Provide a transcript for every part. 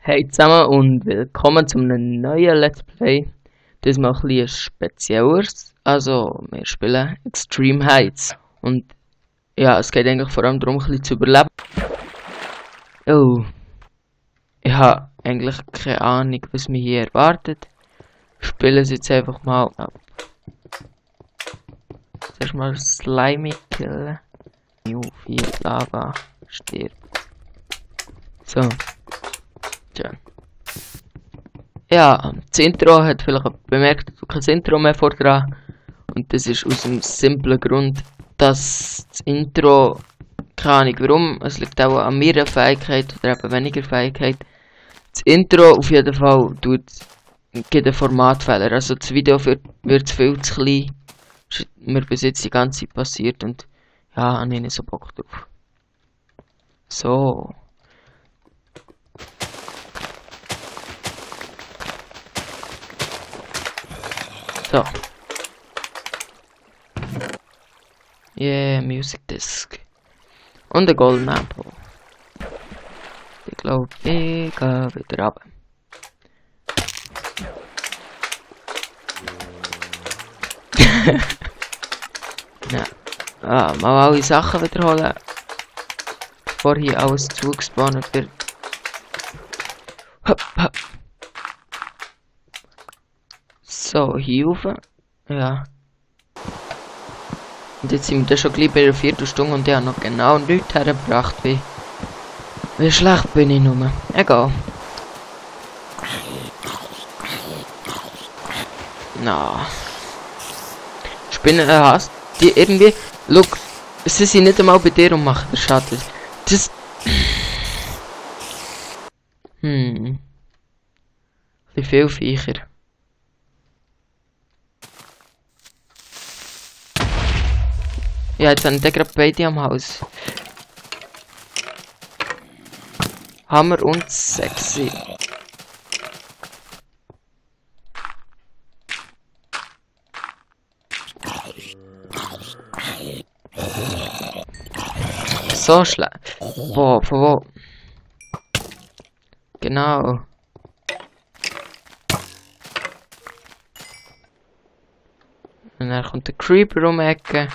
Hey zusammen und willkommen zu einem neuen Let's Play. Diesmal ein bisschen spezielleres. Also, wir spielen Extreme Heights. Und ja, es geht eigentlich vor allem darum, ein bisschen zu überleben. Oh. Ich habe eigentlich keine Ahnung, was mich hier erwartet. Ich spiele es jetzt einfach mal ab. Zuerst mal Slimy killen. New 4 Lava stirbt. So. Tja. Ja, das Intro hat vielleicht bemerkt, dass du kein Intro mehr vordran. Und das ist aus dem simplen Grund, dass das Intro, keine Ahnung warum, es liegt auch an meiner Fähigkeit oder eben weniger Fähigkeit. Das Intro auf jeden Fall gibt einen Formatfehler. Also das Video wird viel zu klein. Das ist mir bis jetzt die ganze Zeit passiert und ja, habe ich nicht so Bock drauf. So. So. Yeah, Music Disc. Und der Golden Apple. Ich glaube, ich gehe wieder runter. Ja. Mal alle Sachen wiederholen. Bevor hier alles zugespawnt wird. Hopp, hopp. So, hier rauf. Ja. Und jetzt sind wir da schon gleich bei der 4. Stunde und ich habe noch genau nichts hergebracht. Wie schlecht bin ich nur. Egal. Na. Spinnen hast die irgendwie. Look, sie sind nicht einmal bei dir und machen den Schatten. Das. Wie viel Viecher. Ja, jetzt haben wir gerade beide am Haus. Hammer und sexy. So schlecht. Boah, von wo? Genau. Und dann kommt der Creeper um die Ecke.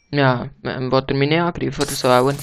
Ja, wollte er mich nicht angreifen oder so auch.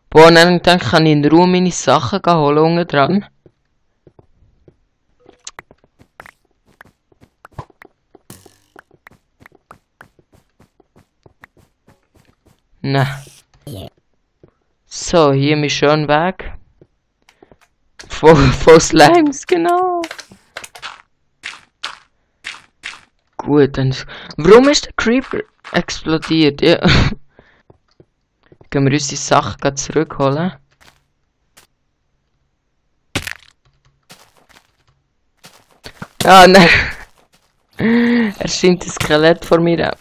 Boah, und dann denke ich, kann ich in Ruhe meine Sachen holen unten dran. Ne. So, hier mein schöner Weg. Von Slimes, genau. Gut, dann. Warum ist der Creeper explodiert? Ja. Können wir unsere Sachen zurückholen? Ja, nein. Erscheint ein Skelett vor mir.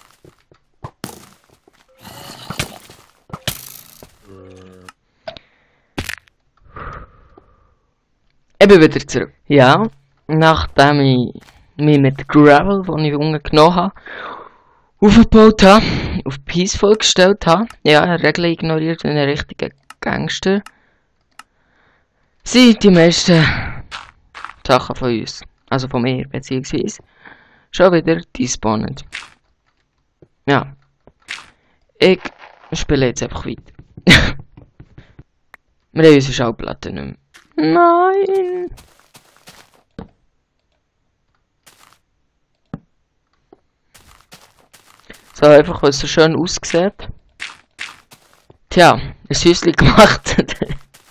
Ich bin wieder zurück. Ja, nachdem ich mich mit Gravel, den ich unten genommen habe, aufgebaut habe, auf Peaceful gestellt habe, ja, Regeln ignoriert wie ein richtiger Gangster, sind die meisten Sachen von uns, also von mir beziehungsweise, schon wieder despawnet. Ja, ich spiele jetzt einfach weiter. Wir haben unsere Schallplatte nicht mehr. Nein! So, einfach, weil es so schön aussieht. Tja, ein Häuschen gemacht.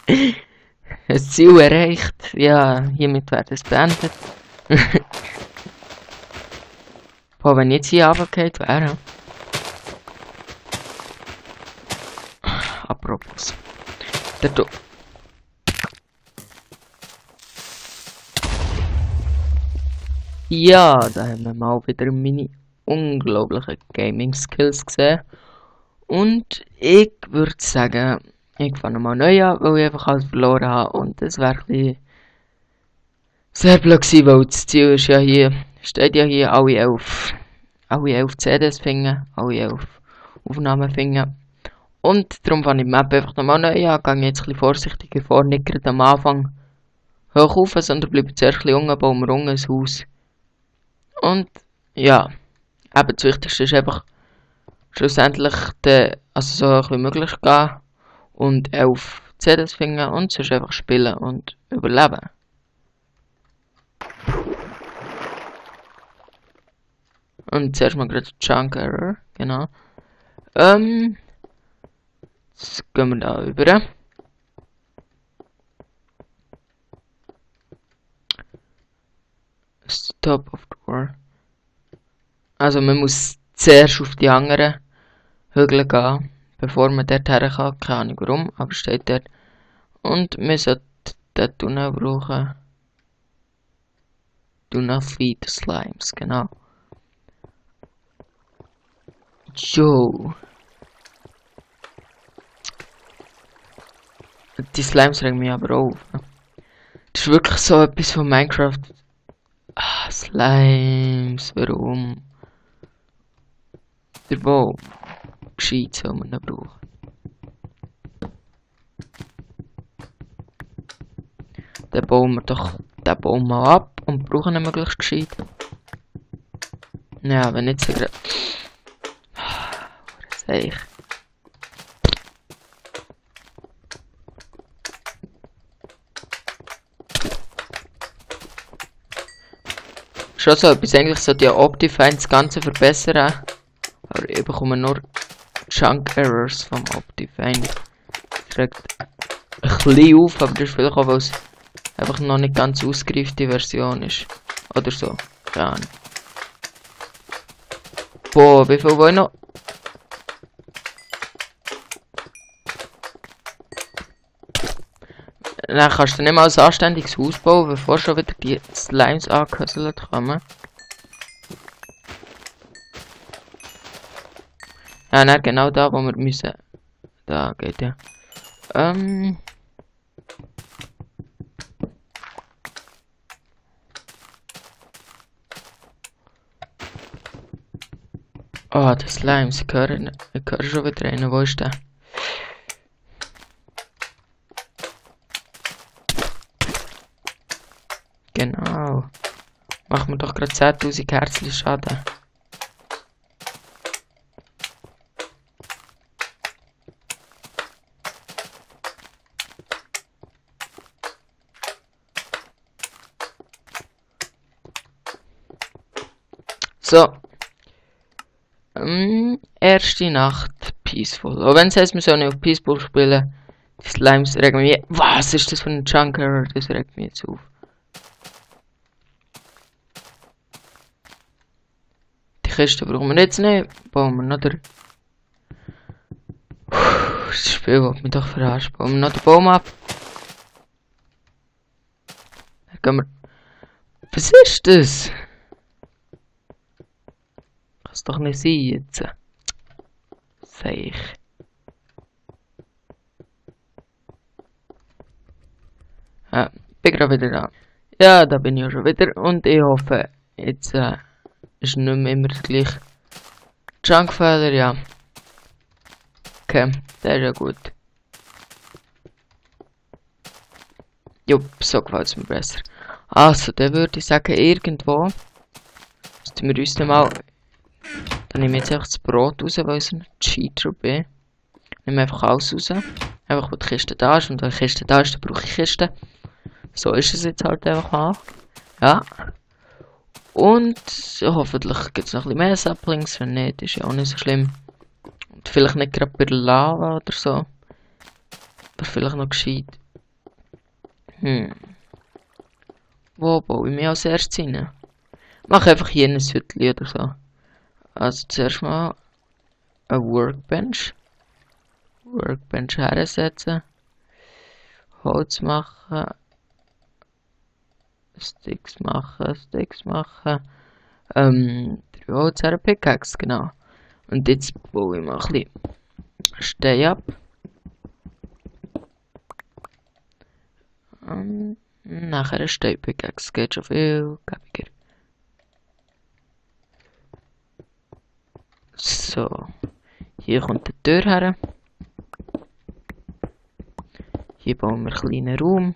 Ein Ziel erreicht. Ja, hiermit wird es beendet. Boah, wenn jetzt hier runtergeht, wäre. Apropos. Der Do. Ja, da haben wir mal wieder meine unglaublichen Gaming Skills gesehen. Und ich würde sagen, ich fange mal neu an, weil ich einfach alles verloren habe. Und das wäre sehr blöd gewesen, weil das Ziel ist ja hier steht ja hier alle 11 CDs finden, alle 11 Aufnahmen finden. Und darum fange ich die Map einfach nochmal neu an, gehe jetzt ein bisschen vorsichtiger vor, nicht gerade am Anfang hoch rauf, sondern bleibe zuerst ein bisschen unten, bauen wir unten ein Haus. Und ja, eben das Wichtigste ist einfach schlussendlich also so hoch wie möglich gehen und 11 CDs finden und sonst einfach spielen und überleben. Und zuerst mal gerade Chunk Error, genau. Jetzt gehen wir da über. Stop of Door. Also man muss zuerst auf die anderen Hügel gehen, bevor man dort her kann. Keine Ahnung warum, aber steht dort. Und wir sollten den Tunnel brauchen. Do not feed the slimes, genau. Jo. Die Slimes regen mich aber auf. Das ist wirklich so etwas von Minecraft. Ah, Slimes, warum? Der Baum. Gescheit soll man ihn brauchen. Dann bauen wir doch den Baum mal ab und brauchen ihn möglichst gescheit. Ja, wenn nicht so gerade. Was sag ich? Schon so etwas, eigentlich sollte ja Optifine das Ganze verbessern. Aber ich bekomme nur Chunk Errors vom Optifine. Das regt ein bisschen auf, aber das ist vielleicht auch, weil es einfach noch nicht ganz ausgereifte Version ist. Oder so. Keine Ahnung. Boah, wie viel wollen noch? Dann kannst du nicht mal ein anständiges Haus bauen, bevor schon wieder die Slimes angehäuselt kommen. Ja, nein, genau da, wo wir müssen. Da geht ja. Oh, die Slimes, ich höre schon wieder rein. Wo ist der? Genau. Machen wir doch gerade 10.000 Herzchen Schaden. So. Erste Nacht Peaceful. Auch wenn es heißt, wir sollen nicht auf Peaceful spielen. Die Slimes regen mich. Was ist das für ein Junker? Das regt mich jetzt auf. Die Kiste brauchen wir jetzt nicht. Bauen wir noch der. Das Spiel wird mich doch verarschen. Bauen wir noch den Baum ab. Dann gehen wir. Was ist das? Kann es doch nicht sein jetzt. Sag ich. Ja, bin gerade wieder da. Ja, da bin ich auch schon wieder. Und ich hoffe, jetzt ist nicht mehr immer der gleiche Junkfehler, ja. Okay, der ist ja gut. Jupp, so gefällt es mir besser. Also, dann würde ich sagen, irgendwo müssen wir uns dann mal. Dann nehme ich jetzt einfach das Brot raus, weil ich ein Cheater bin. Nehme einfach alles raus. Einfach, wo die Kiste da ist. Und wenn die Kiste da ist, dann brauche ich Kiste. So ist es jetzt halt einfach mal. Ja. Und hoffentlich gibt es noch ein bisschen mehr Saplings. Wenn nicht, ist ja auch nicht so schlimm. Und vielleicht nicht gerade bei Lava oder so. Aber vielleicht noch gescheit. Wo baue ich mich als erstes rein? Mach einfach hier ein Hütchen oder so. Also zuerst mal eine Workbench. Workbench hersetzen. Holz machen. Sticks machen. Sticks machen. 3 Holz her, Pickaxe, genau. Und jetzt baue ich mal ein bisschen Stein ab. Und nachher ein Stein-Pickaxe. Geht schon viel gäbiger. So. Hier kommt die Tür her. Hier bauen wir einen kleinen Raum.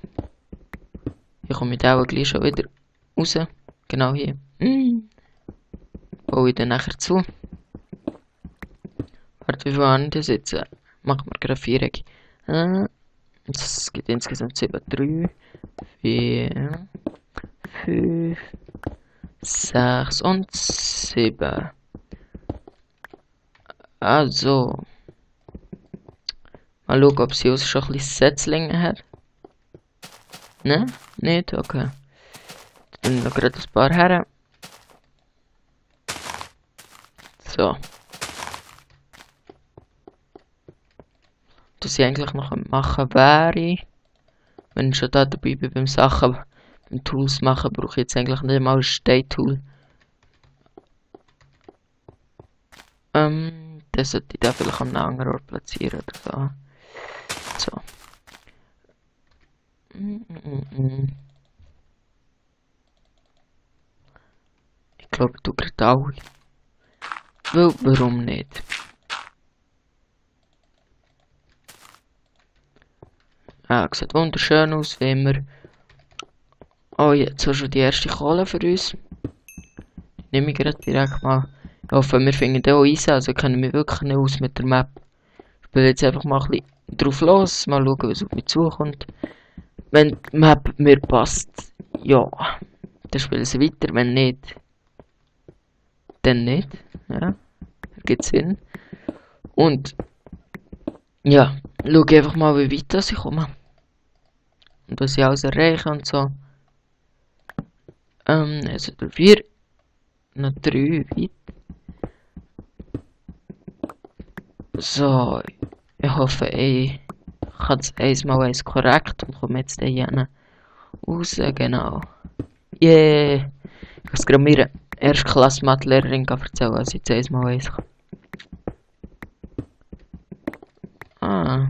Hier komme ich auch gleich schon wieder raus. Genau hier. Baue ich dann nachher zu. Warte, wie war das jetzt? Machen wir gerade 4 Ecken. Es gibt insgesamt 7, 3, 4, 5, 6 und 7. Also. Mal schauen, ob sie uns schon ein bisschen Setzlinge hat. Ne? Nicht? Okay. Dann noch gerade ein paar her. So. Was ich eigentlich noch machen wäre, wenn ich schon da dabei bin beim Sachen, beim Tools machen, brauche ich jetzt eigentlich nicht mal ein Stay-Tool. Das sollte ich da vielleicht an einem anderen Ort platzieren oder so. Ich glaube, du kriegst auch. Weil, warum nicht? Ah, sieht wunderschön aus, wie immer. Oh, jetzt hast du die erste Kohle für uns. Nehme ich gerade direkt mal. Ich hoffe, wir finden den auch easy, also kennen wir wirklich nicht aus mit der Map. Ich spiele jetzt einfach mal ein bisschen drauf los, mal schauen, was auf mich zukommt. Wenn die Map mir passt, ja, dann spielen sie weiter, wenn nicht, dann nicht. Ja, ergibt Sinn. Und, ja, schau einfach mal, wie weit ich komme. Und was ich alles erreiche und so. Also 4, noch 3 weit. So, ich hoffe, ich kann es 1x1 korrekt und komme jetzt hier raus, genau. Yeah! Ich kann es gerade meiner Erstklasse-Mathelehrerin erzählen, was ich jetzt 1x1 kann. Ah.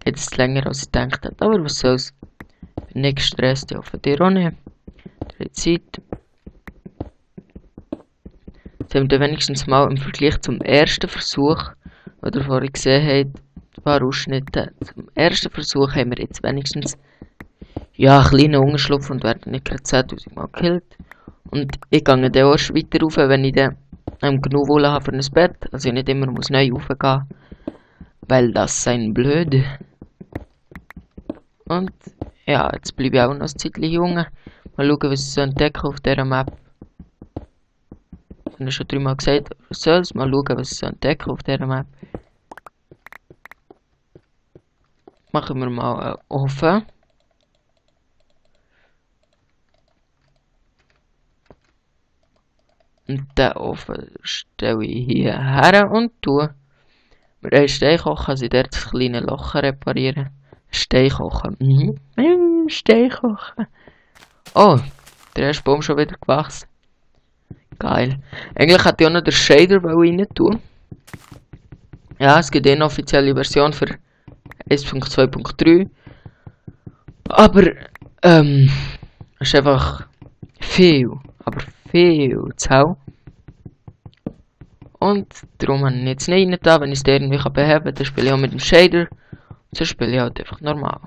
Jetzt länger als ich gedacht habe, aber was soll's. Ich bin nicht gestresst, ich hoffe dir auch nicht. Der Zeit. Jetzt haben wir wenigstens mal im Vergleich zum ersten Versuch, oder vorhin gesehen habt, ein paar Ausschnitte. Zum ersten Versuch haben wir jetzt wenigstens ja, einen kleinen Unterschlupf und werden nicht gerade 10.000 Mal gekillt. Und ich gehe dann erst weiter rauf, wenn ich dann genug Wolle habe für ein Bett. Also ich nicht immer muss neu raufgehen. Weil das sein blöd. Und ja, jetzt bleibe ich auch noch ein Zeitchen jung. Mal schauen, was ich so entdecke auf dieser Map. Ich habe schon 3-mal gesagt, was soll's. Mal schauen, was ich so entdecke auf dieser Map. Machen wir mal einen Ofen. Und den Ofen stelle ich hier her und tue. Wir haben Steinkochen, also dort das kleine Loch reparieren. Steinkochen. Steinkochen. Oh, der erste Baum schon wieder gewachsen. Geil. Eigentlich hätte ich auch noch den Shader rein tun. Ja, es gibt eine offizielle Version für 1.2.3. Aber, es ist einfach viel, aber viel zu hell. Und darum habe ich jetzt nicht rein da, wenn ich es irgendwie beheben kann, dann spiele ich auch mit dem Shader. Und so spiele ich halt einfach normal.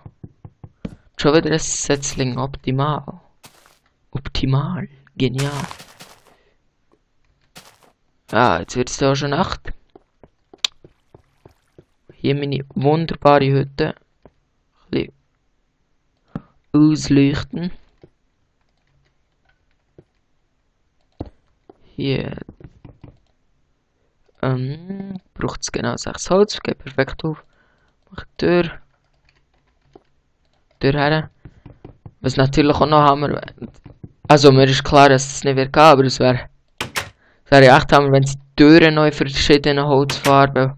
Schon wieder ein Setzling optimal. Optimal. Genial. Ah, jetzt wird es da schon Nacht. Hier meine wunderbare Hütte. Ein bisschen ausleuchten. Hier. Braucht es genau 6 Holz. Geht perfekt auf. Mache Tür. Tür her. Was natürlich auch noch Hammer. Also mir ist klar, dass es nicht wird gehen, aber es wäre echt Hammer, wenn die Türen neu verschiedene Holzfarben,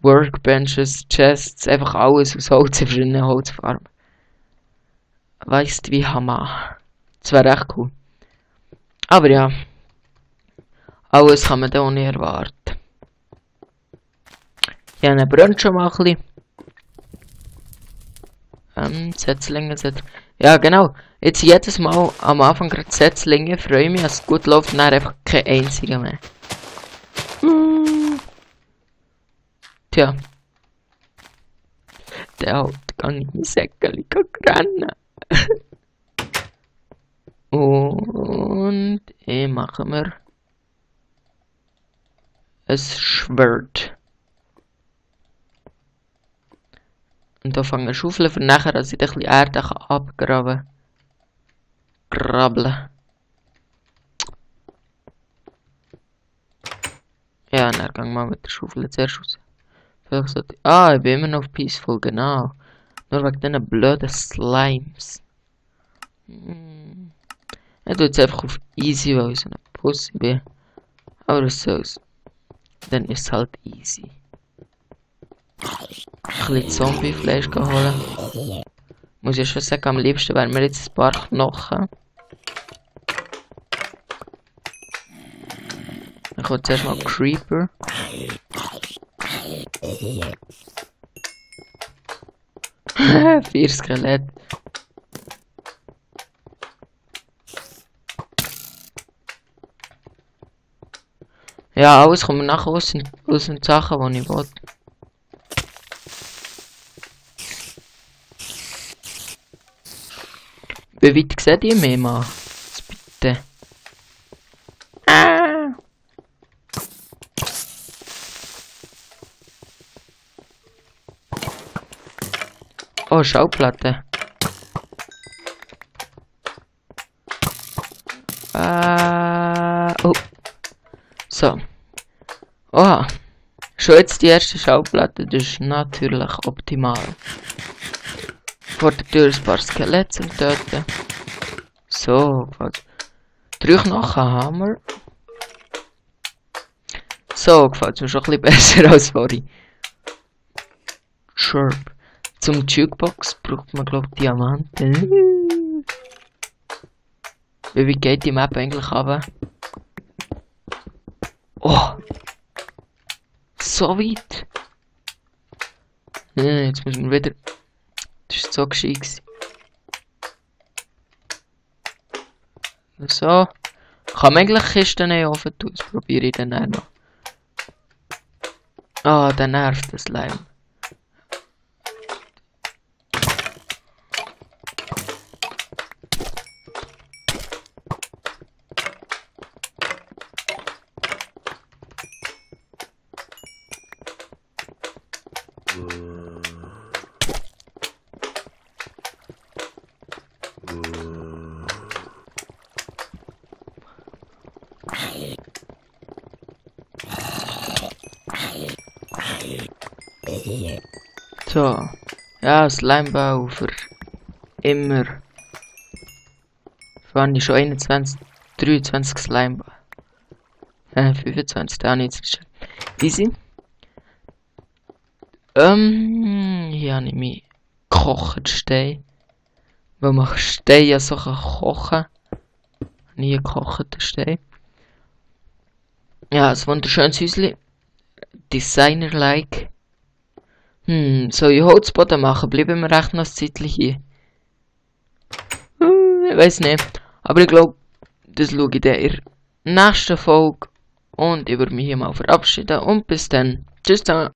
Workbenches, Chests, einfach alles aus Holz in verschiedenen Holzfarben. Weißt wie Hammer. Das wäre echt cool. Aber ja. Alles kann man da auch nicht erwarten. Ja, dann brennt schon mal ein bisschen. Setzlinge. Ja, genau. Jetzt jedes Mal am Anfang gerade Setzlinge. Freue mich, dass es gut läuft und dann einfach kein einziger mehr. Tja. Der hat gar nicht in Säckerli rennen. Und machen wir ein Schwert. Und da fangen wir Schaufeln für nachher, dass ich ein bisschen Erde abgraben kann. Grabbeln. Ja, dann gehen wir mit der Schaufel zuerst raus. Vielleicht sollte ich bin immer noch auf Peaceful, genau. Nur wegen diesen blöden Slimes. Ich tue jetzt einfach auf Easy, weil ich so eine Pussy bin. Aber was soll's. Dann ist es halt easy. Ein bisschen Zombiefleisch holen. Muss ich schon sagen, am liebsten wären wir jetzt ein paar Knochen. Dann kommt zuerst mal Creeper. 4 Skelette. Ja, alles kommt nachher aus den Sachen, die ich will. Wie weit seht ihr mich mal? Bitte. Oh, Schauplatte. Oh. So. Oha. Schon jetzt die erste Schauplatte, das ist natürlich optimal. Vor der Tür ein paar Skelette zum Töten. So, gefällt. 3 Knochen haben wir. So, gefällt mir schon ein bisschen besser als vorhin. Sharp. Zum Jukebox braucht man, glaube ich, Diamanten. Wie geht die Map eigentlich runter? Oh! So weit! Jetzt müssen wir wieder. Das ist so gescheit. So. Kann man eigentlich Kisten nicht offen tun? Das probiere ich dann auch noch. Ah, der nervt das Slime. So. Ja, Slimebau für immer. Waren die schon 21, 23 Slimebau. 25, da nicht. Easy. Hier habe ich mich gekocht Stein. Weil man Stein ja so kochen kann. Nie gekochten Stein. Ja, ein wunderschönes Häuschen. Designer-like. Soll ich Holzboden machen? Bleiben wir recht noch ein Zeitchen hier. Ich weiß nicht. Aber ich glaube, das schaue ich dann in der nächsten Folge. Und ich würde mich hier mal verabschieden. Und bis dann. Tschüss zusammen.